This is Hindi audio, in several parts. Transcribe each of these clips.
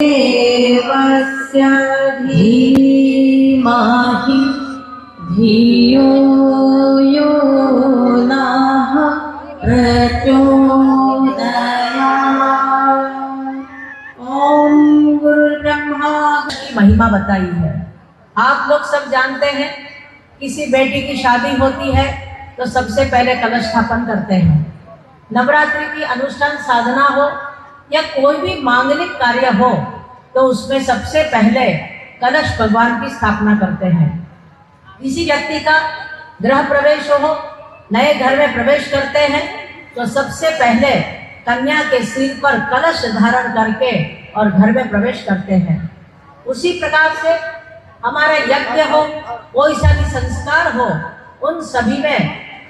देवस्य धीमहि धियो यो नः प्रचोदयात्। ओम गुरुर्ब्रह्मा। की महिमा बताई है। आप लोग सब जानते हैं, किसी बेटी की शादी होती है तो सबसे पहले कलश स्थापन करते हैं। नवरात्रि की अनुष्ठान साधना हो या कोई भी मांगलिक कार्य हो तो उसमें सबसे पहले कलश भगवान की स्थापना करते हैं। किसी व्यक्ति का गृह प्रवेश हो, नए घर में प्रवेश करते हैं तो सबसे पहले कन्या के सिर पर कलश धारण करके और घर में प्रवेश करते हैं। उसी प्रकार से हमारा यज्ञ हो, कोई सा भी संस्कार हो, उन सभी में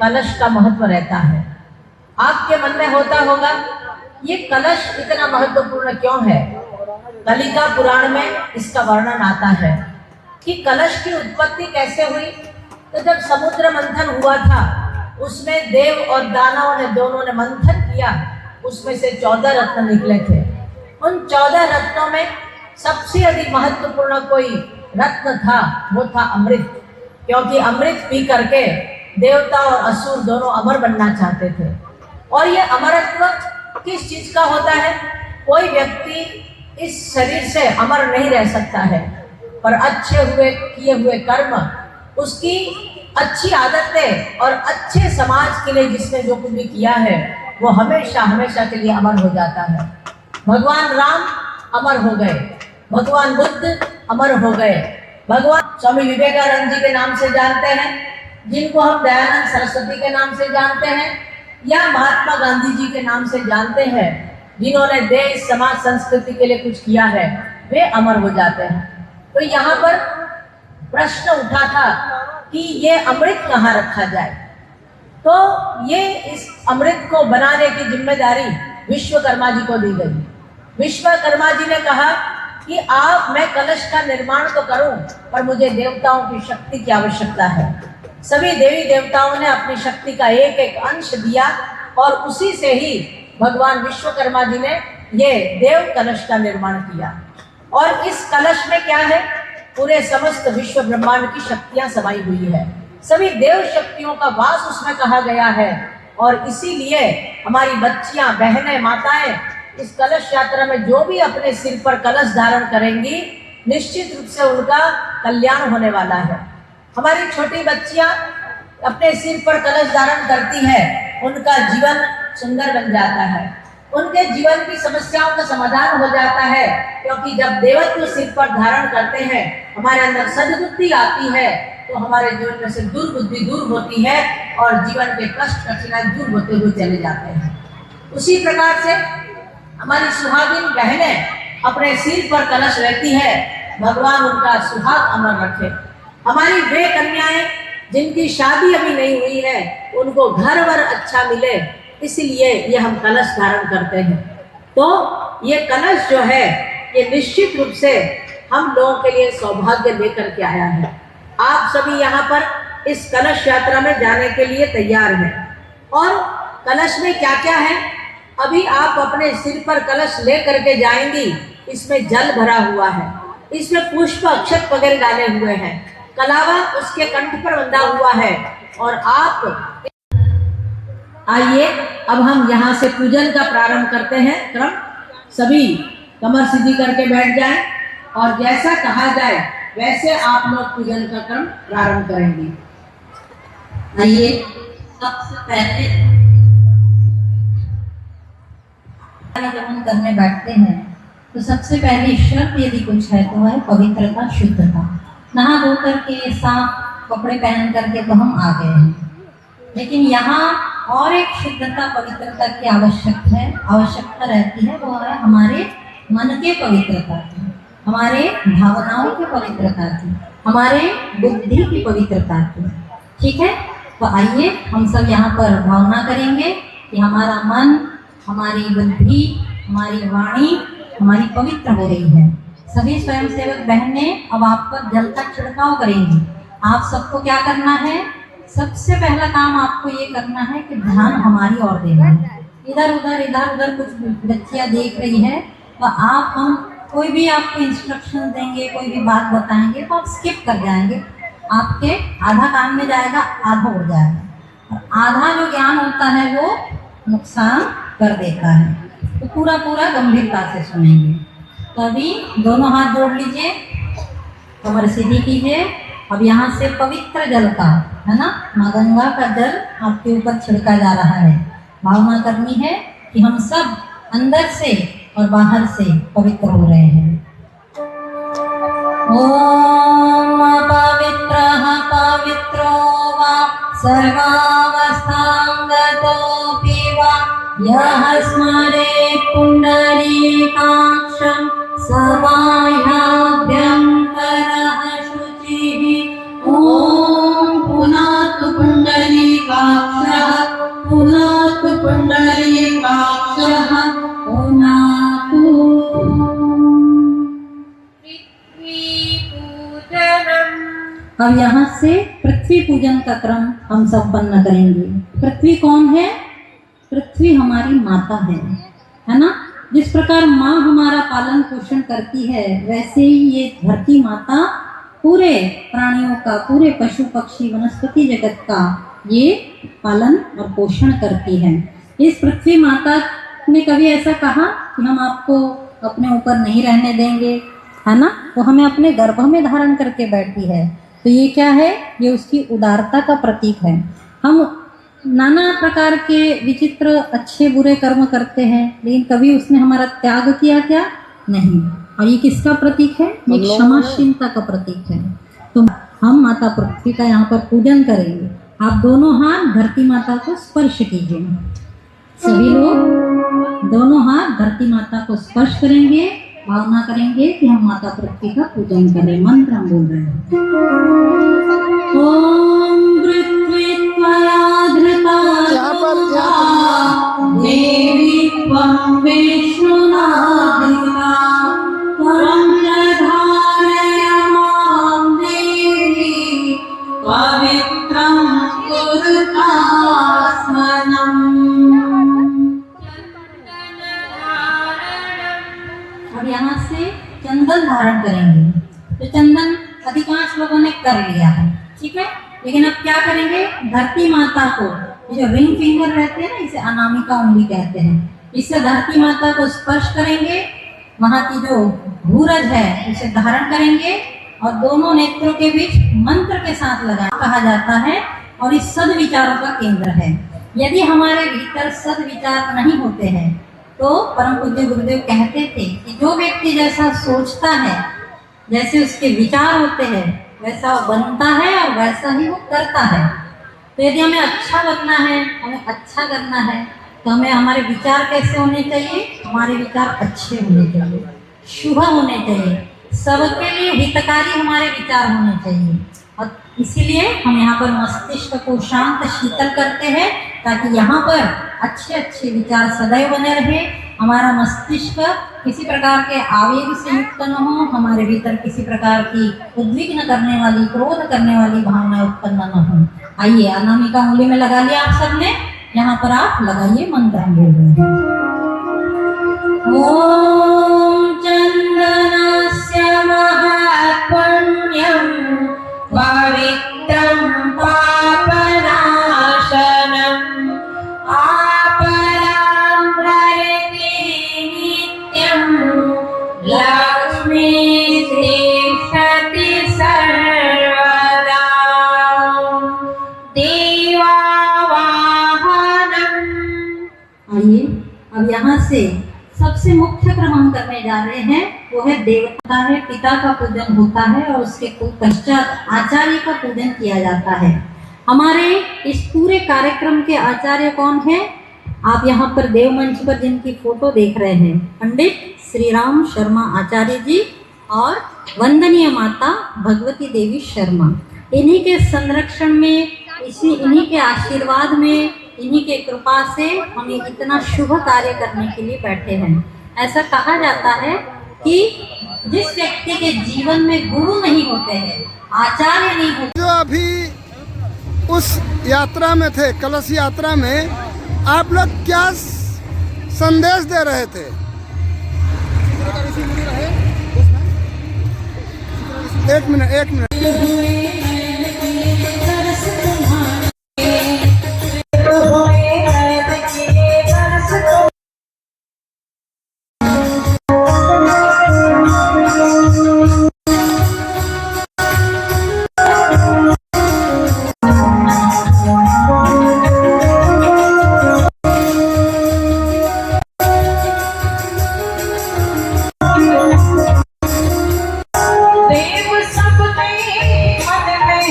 कलश का महत्व रहता है। आपके मन में होता होगा ये कलश इतना महत्वपूर्ण क्यों है। कलिका पुराण में इसका वर्णन आता है कि कलश की उत्पत्ति कैसे हुई। तो जब समुद्र मंथन हुआ था, उसमें देव और दानवों ने दोनों ने मंथन किया, उसमें से 14 रत्न निकले थे। उन 14 रत्नों में सबसे अधिक महत्वपूर्ण कोई रत्न था, वो था अमृत। क्योंकि अमृत पी करके देवता और असुर दोनों अमर बनना चाहते थे। और ये अमरत्व किस चीज का होता है। कोई व्यक्ति इस शरीर से अमर नहीं रह सकता है, पर अच्छे हुए किए हुए कर्म, उसकी अच्छी आदतें और अच्छे समाज के लिए जिसने जो कुछ भी किया है वो हमेशा हमेशा के लिए अमर हो जाता है। भगवान राम अमर हो गए, भगवान बुद्ध अमर हो गए, भगवान स्वामी विवेकानंद जी के नाम से जानते हैं, जिनको हम दयानंद सरस्वती के नाम से जानते हैं, या महात्मा गांधी जी के नाम से जानते हैं, जिन्होंने देश समाज संस्कृति के लिए कुछ किया है, वे अमर हो जाते हैं। तो यहाँ पर प्रश्न उठा था कि ये अमृत कहाँ रखा जाए। तो ये इस अमृत को बनाने की जिम्मेदारी विश्वकर्मा जी को दी गई। विश्वकर्मा जी ने कहा कि मैं कलश का निर्माण तो करूं, पर मुझे देवताओं की शक्ति की आवश्यकता है। सभी देवी देवताओं ने अपनी शक्ति का एक एक अंश दिया और उसी से ही भगवान विश्वकर्मा जी ने ये देव कलश का निर्माण किया। और इस कलश में क्या है, पूरे समस्त विश्व ब्रह्मांड की शक्तियां समाई हुई है। सभी देव शक्तियों का वास उसमें कहा गया है। और इसीलिए हमारी बच्चियां, बहनें, माताएं इस कलश यात्रा में जो भी अपने सिर पर कलश धारण करेंगी, निश्चित रूप से उनका कल्याण होने वाला है। हमारी छोटी बच्चियां अपने सिर पर कलश धारण करती है, उनका जीवन सुंदर बन जाता है, उनके जीवन की समस्याओं का समाधान हो जाता है। क्योंकि जब देवत्व सिर पर धारण करते हैं, हमारे अंदर सद्बुद्धि आती है, तो हमारे जीवन में से दुर्बुद्धि दूर होती है और जीवन के कष्ट कठिनाई दूर होते हुए चले जाते हैं। उसी प्रकार से हमारी सुहागिन बहनें अपने सिर पर कलश रहती है, भगवान उनका सुहाग अमर रखे। हमारी वे कन्याएं जिनकी शादी अभी नहीं हुई है, उनको घर वर अच्छा मिले, इसलिए ये हम कलश धारण करते हैं। तो ये कलश जो है, ये निश्चित रूप से हम लोगों के लिए सौभाग्य लेकर के आया है। आप सभी यहाँ पर इस कलश यात्रा में जाने के लिए तैयार हैं। और कलश में क्या क्या है, अभी आप अपने सिर पर कलश ले करके जाएंगी। इसमें जल भरा हुआ है, इसमें पुष्प अक्षत वगैरह डाले हुए हैं, कलावा उसके कंठ पर बंधा हुआ है। और आप आइए, अब हम यहाँ से पूजन का प्रारंभ करते हैं। क्रम सभी कमर सीधी करके बैठ जाएं और जैसा कहा जाए वैसे आप लोग पूजन का क्रम प्रारंभ करेंगे। आइए, सबसे पहले जब हम करने बैठते हैं तो सबसे पहली शर्त यदि कुछ है तो है पवित्रता, शुद्धता। नहा धो करके साफ कपड़े पहन करके तो हम आ गए हैं, लेकिन यहाँ और एक शुद्धता, पवित्रता की आवश्यकता रहती है। वो है हमारे मन के पवित्रता की, हमारे भावनाओं की पवित्रता की, हमारे बुद्धि की पवित्रता की। ठीक है, तो आइए हम सब यहाँ पर भावना करेंगे कि हमारा मन, हमारी बुद्धि, हमारी वाणी हमारी पवित्र हो रही है। सभी स्वयंसेवक बहनें अब आप पर जल का छिड़काव करेंगी। आप सबको क्या करना है, सबसे पहला काम आपको ये करना है कि ध्यान हमारी ओर देना है। इधर उधर कुछ बच्चियां देख रही है, तो आप हम कोई भी आपको इंस्ट्रक्शन देंगे, कोई भी बात बताएंगे तो आप स्किप कर जाएंगे, आपके आधा काम में जाएगा, आधा उड़ जाएगा, और आधा जो ज्ञान होता है वो नुकसान कर देता है। तो पूरा पूरा गंभीरता से सुनेंगे। तो अभी दोनों हाथ जोड़ लीजिए, कमर सीधी कीजिए। अब यहाँ से पवित्र जल का, है ना, माँ गंगा का जल आपके ऊपर छिड़का जा रहा है। भावना करनी है कि हम सब अंदर से और बाहर से पवित्र हो रहे हैं। ओम पवित्रः पवित्रो वा सर्वावस्थांगतोऽपि वा यः स्मरेत् पुण्डरीकाक्षं समाह्याभ्यन्तरः शुचिः। ॐ पुनातु पुण्डरीकाक्षः पुनातु पुण्डरीकाक्षः पुनातु। अब यहाँ से पृथ्वी पूजन का क्रम हम संपन्न करेंगे। पृथ्वी कौन है? पृथ्वी हमारी माता है ना। जिस प्रकार माँ हमारा पालन पोषण करती है, वैसे ही ये धरती माता पूरे प्राणियों का, पूरे पशु पक्षी वनस्पति जगत का ये पालन और पोषण करती है। इस पृथ्वी माता ने कभी ऐसा कहा कि हम आपको अपने ऊपर नहीं रहने देंगे, है ना। वो हमें अपने गर्भ में धारण करके बैठी है। तो ये क्या है? ये उसकी उदारता का प्रतीक है। हम नाना प्रकार के विचित्र अच्छे बुरे कर्म करते हैं, लेकिन कभी उसने हमारा त्याग किया क्या? नहीं। और ये किसका प्रतीक है? ये क्षमाशीलता का प्रतीक है। तो हम माता पृथ्वी का यहाँ पर पूजन करेंगे। आप दोनों हाथ धरती माता को स्पर्श कीजिए। सभी लोग दोनों हाथ धरती माता को स्पर्श करेंगे, भावना करेंगे कि हम माता पृथ्वी का पूजन करें। मंत्र हम बोल रहे हैं। ओम पृथ्वी त्वया धृता देवी त्वं विष्णुना धृता त्वं धारय मां देवी पवित्रं कुरुतास्मनम्। अब यहाँ से चंदन धारण करेंगे। तो चंदन अधिकांश लोगों ने कर लिया है, ठीक है। लेकिन अब क्या करेंगे? धरती माता को, जो रिंग फिंगर रहते हैं ना, इसे अनामिका उंगली कहते हैं, इससे धरती माता को स्पर्श करेंगे। वहाँ की जो भूरज है उसे धारण करेंगे और दोनों नेत्रों के बीच मंत्र के साथ लगा कहा जाता है। और इस सद्विचारों का केंद्र है। यदि हमारे भीतर सद्विचार नहीं होते हैं तो परम पूज्य गुरुदेव कहते थे कि जो व्यक्ति जैसा सोचता है, जैसे उसके विचार होते हैं, वैसा वो बनता है और वैसा ही वो करता है। तो यदि हमें अच्छा बनना है, हमें अच्छा करना है, तो हमें हमारे विचार कैसे होने चाहिए? हमारे विचार अच्छे होने चाहिए, शुभ होने चाहिए, सबके लिए हितकारी हमारे विचार होने चाहिए। और इसीलिए हम यहाँ पर मस्तिष्क को शांत शीतल करते हैं, ताकि यहाँ पर अच्छे अच्छे विचार सदैव बने रहे। हमारा मस्तिष्क किसी प्रकार के आवेग से युक्त न हो, हमारे भीतर किसी प्रकार की उद्विग्न करने वाली, क्रोध करने वाली भावना उत्पन्न न हो। आइए, अनामिका उंगली में लगा लिया आप सबने, यहाँ पर आप लगाइए। मंत्र हम बोल रहे हैं। ओम चंदनस्य महापुण्यं पवित्रं पापनाशनम् आपरां धरति नित्यं लक्ष्मी तिष्ठति सर्वदा देवावाहनम्। आइए, अब यहाँ से सबसे मुख्य क्रम हम करने जा रहे हैं, वो है देवता है, पिता का पूजन होता है और उसके पश्चात आचार्य का पूजन किया जाता है। हमारे इस पूरे कार्यक्रम के आचार्य कौन है? आप यहाँ पर देव मंच पर जिनकी फोटो देख रहे हैं, पंडित श्री राम शर्मा आचार्य जी और वंदनीय माता भगवती देवी शर्मा। इन्हीं के संरक्षण में, इन्हीं के आशीर्वाद में, इन्हीं के कृपा से हम ये इतना शुभ कार्य करने के लिए बैठे हैं। ऐसा कहा जाता है कि जिस व्यक्ति के जीवन में गुरु नहीं होते हैं, आचार्य नहीं होते। जो अभी उस यात्रा में थे, कलश यात्रा में, आप लोग क्या संदेश दे रहे थे? एक मिनट एक मिनट।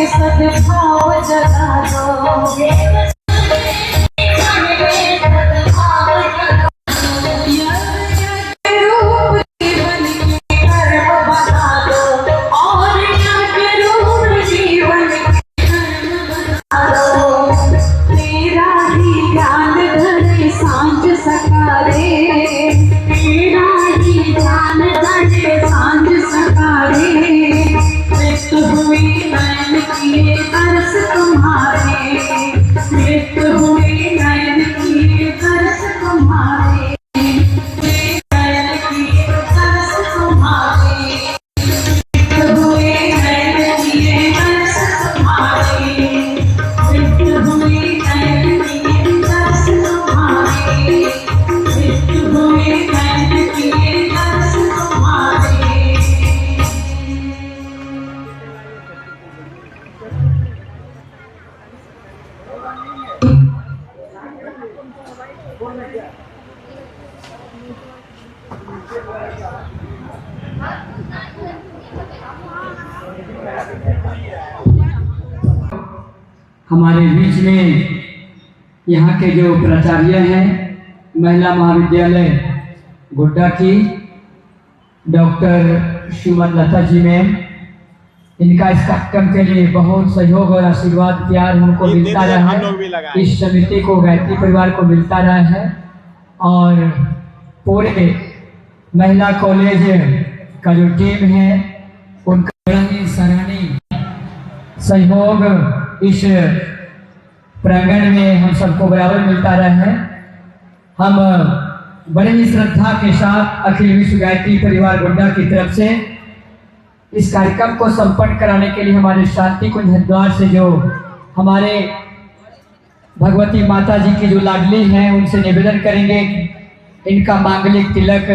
सद्भाव जगा दो, रूप जीवन के कर्म बना दो, और रूप जीवन के कर्म बना दो। तेरा ही ज्ञान धरे सांझ सकारे, तेरा ही ज्ञान धरे सांझ सकारे। मृत्यु हुई नैन किए तरस तुम्हारे, मृत्यु हुई नैन किए तरस तुम्हारे, नैन किए तरस तुम्हारे, मृत्यु हुई नैन किए तरस तुम्हारे, मृत्यु हुई नैन किए तरस तुम्हारे, मृत्यु हुई नैन किए तरस तुम्हारे। हमारे बीच में यहाँ के जो प्राचार्य हैं महिला महाविद्यालय गोड्डा की डॉक्टर सुमन लता जी मैम, इनका इस कार्यक्रम के लिए बहुत सहयोग और आशीर्वाद प्यार हमको मिलता रहा है। इस समिति को गायत्री परिवार को मिलता रहा है और पूरे महिला कॉलेज का जो टीम है उनका बड़ा ही सराहनीय सहयोग इस प्रांगण में हम सबको बराबर मिलता रहा है। हम बड़े ही श्रद्धा के साथ अखिल विश्व गायत्री परिवार गोड्डा की तरफ से इस कार्यक्रम को संपन्न कराने के लिए हमारे शांति कुंज हरिद्वार से जो हमारे भगवती माता जी की जो लाडली हैं उनसे निवेदन करेंगे कि इनका मांगलिक तिलक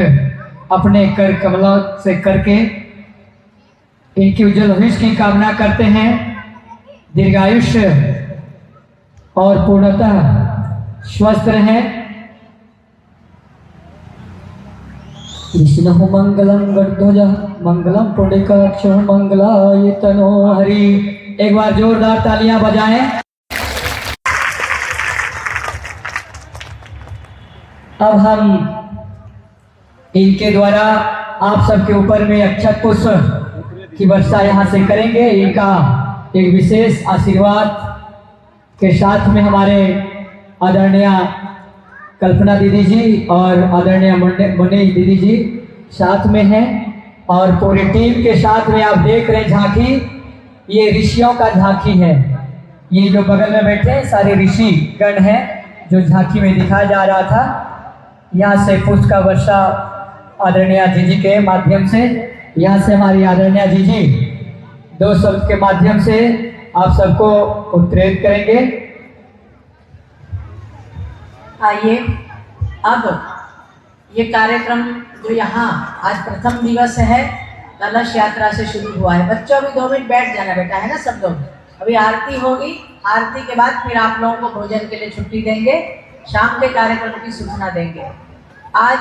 अपने कर कमलों से करके इनकी उज्जवल भविष्य की कामना करते हैं। दीर्घायुष्य और पूर्णतः स्वस्थ रहे। कृष्ण मंगलम गणध्वज मंगलम पुण्यकाक्ष मंगलाय तनो हरि। एक बार जोरदार तालियां बजाएं। अब हम इनके द्वारा आप सबके ऊपर में अक्षत पुष्प की वर्षा यहाँ से करेंगे। इनका एक विशेष आशीर्वाद के साथ में हमारे आदरणीय कल्पना दीदी जी और आदरणीय मुन्नी दीदी जी साथ में हैं और पूरी टीम के साथ में आप देख रहे हैं झांकी, ये ऋषियों का झांकी है। ये जो बगल में बैठे हैं सारे ऋषि गण हैं जो झांकी में दिखाया जा रहा था। यहाँ से पुष्प का वर्षा आदरणीय जीजी के माध्यम से, यहाँ से हमारी आदरणीय जीजी दो शब्द के माध्यम से आप सबको उत्प्रेरित करेंगे। आइए, अब ये कार्यक्रम जो यहाँ आज प्रथम दिवस है कलश यात्रा से शुरू हुआ है। बच्चों भी 2 मिनट बैठ जाना बेटा, है ना सब लोग। अभी आरती होगी, आरती के बाद फिर आप लोगों को भोजन के लिए छुट्टी देंगे, शाम के कार्यक्रम की सूचना देंगे। आज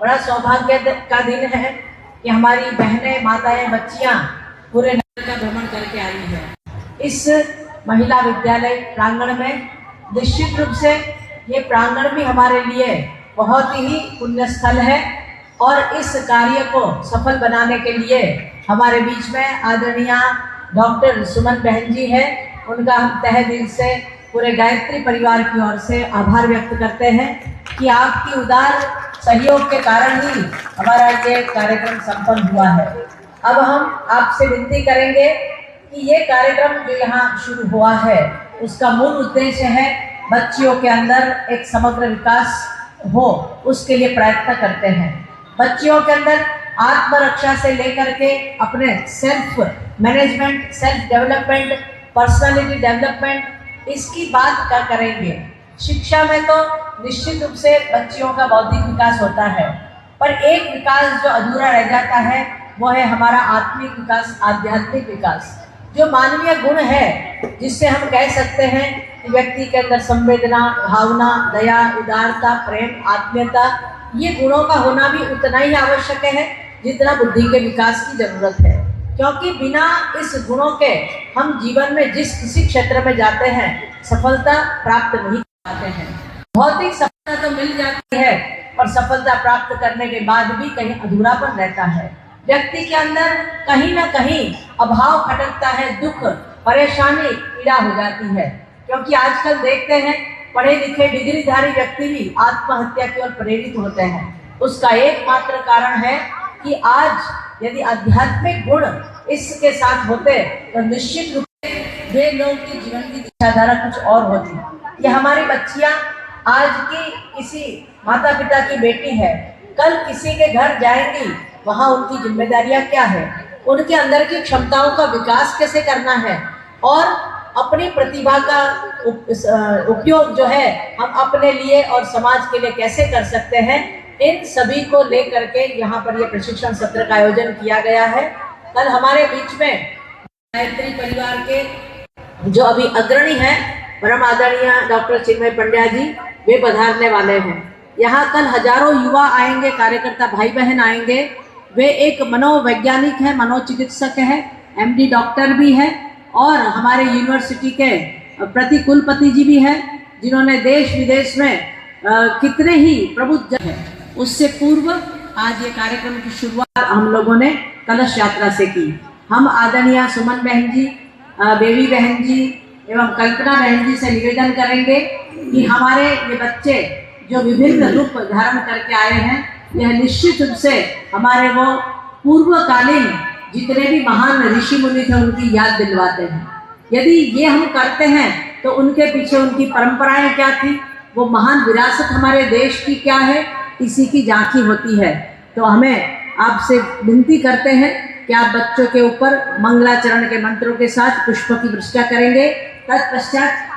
बड़ा सौभाग्य का दिन है कि हमारी बहनें, माताएं, बच्चियां पूरे नगर का भ्रमण करके आई हैं। इस महिला विद्यालय प्रांगण में निश्चित रूप से ये प्रांगण भी हमारे लिए बहुत ही पुण्य स्थल है और इस कार्य को सफल बनाने के लिए हमारे बीच में आदरणीय डॉक्टर सुमन बहन जी है। उनका हम तहे दिल से पूरे गायत्री परिवार की ओर से आभार व्यक्त करते हैं कि आपकी उदार सहयोग के कारण ही हमारा ये कार्यक्रम संपन्न हुआ है। अब हम आपसे विनती करेंगे कि ये कार्यक्रम जो यहाँ शुरू हुआ है उसका मूल उद्देश्य है बच्चियों के अंदर एक समग्र विकास हो, उसके लिए प्रयत्न करते हैं। बच्चियों के अंदर आत्मरक्षा से लेकर के अपने self management, self development, personality development, इसकी बात क्या करेंगे। शिक्षा में तो निश्चित रूप से बच्चियों का बौद्धिक विकास होता है, पर एक विकास जो अधूरा रह जाता है वो है हमारा आत्मिक विकास, आध्यात्मिक विकास, जो मानवीय गुण है, जिससे हम कह सकते हैं कि व्यक्ति के अंदर संवेदना, भावना, दया, उदारता, प्रेम, आत्मीयता, ये गुणों का होना भी उतना ही आवश्यक है जितना बुद्धि के विकास की जरूरत है। क्योंकि बिना इस गुणों के हम जीवन में जिस किसी क्षेत्र में जाते हैं सफलता प्राप्त नहीं कर पाते हैं। भौतिक सफलता तो मिल जाती है, पर सफलता प्राप्त करने के बाद भी कहीं अधूरापन रहता है। व्यक्ति के अंदर कहीं ना कहीं अभाव खटकता है, दुख, परेशानी, पीड़ा हो जाती है। क्योंकि आजकल देखते हैं पढ़े लिखे डिग्रीधारी व्यक्ति भी आत्महत्या की ओर प्रेरित होते हैं। उसका एकमात्र कारण है कि आज यदि आध्यात्मिक गुण इसके साथ होते तो निश्चित रूप से वे लोग के जीवन की दिशाधारा कुछ और होती। ये हमारी बच्चियां आज की किसी माता पिता की बेटी है, कल किसी के घर जाएंगी, वहाँ उनकी जिम्मेदारियां क्या है, उनके अंदर की क्षमताओं का विकास कैसे करना है और अपनी प्रतिभा का उपयोग जो है हम अपने लिए और समाज के लिए कैसे कर सकते हैं, इन सभी को लेकर के यहाँ पर ये प्रशिक्षण सत्र का आयोजन किया गया है। कल हमारे बीच में गायत्री परिवार के जो अभी अग्रणी हैं, परम आदरणीय डॉक्टर चिन्मय पंड्या जी, वे पधारने वाले हैं। यहाँ कल हजारों युवा आएंगे, कार्यकर्ता भाई बहन आएंगे। वे एक मनोवैज्ञानिक हैं, मनोचिकित्सक हैं, MD डॉक्टर भी हैं और हमारे यूनिवर्सिटी के प्रति कुलपति जी भी हैं, जिन्होंने देश विदेश में कितने ही प्रबुद्ध हैं। उससे पूर्व आज ये कार्यक्रम की शुरुआत हम लोगों ने कलश यात्रा से की। हम आदरणीय सुमन बहन जी, बेबी बहन जी एवं कल्पना बहन जी से निवेदन करेंगे कि हमारे ये बच्चे जो विभिन्न रूप धारण करके आए हैं, यह निश्चित रूप से हमारे वो पूर्वकालीन जितने भी महान ऋषि मुनि थे उनकी याद दिलवाते हैं। यदि ये हम करते हैं तो उनके पीछे उनकी परंपराएं क्या थी, वो महान विरासत हमारे देश की क्या है, इसी की झांकी होती है। तो हमें आपसे विनती करते हैं कि आप बच्चों के ऊपर मंगलाचरण के मंत्रों के साथ पुष्प की वर्षा करेंगे। तत्पश्चात